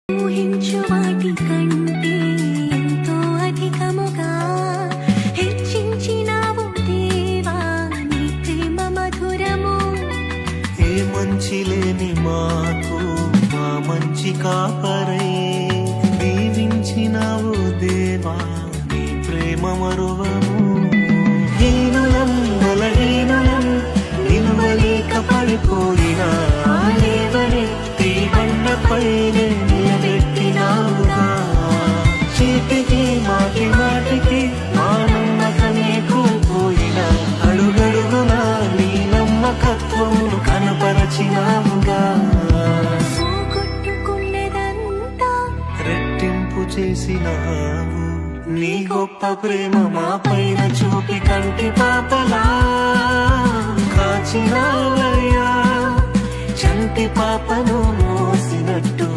ఊహించు వాటి కంటే ఎంతో అధికముగా హెచ్చించినావు దేవా నీ ప్రేమ మధురము. ఏ మంచి లేని మాకు మా మంచి కాపరై దీవించినావు దేవా నీ ప్రేమ మరువము. హీనులం బలహీనులం నిలువలేక పడిపోయినా లేవనెత్తి బండపైనే నిలబెట్టినావుగా. చీటికి మాటి మాటికి మా నమ్మకమే కోల్పోయినా అడుగడుగునా నీ నమ్మకత్వమును కనపరచినావుగా. పోగొట్టుకున్నదంతా రెట్టింపు చేసినావు నీ గొప్ప ప్రేమ మా పైన చూపి కంటి పాపలా కాచినావయ్యా. చంటి పాపను మోసినట్టు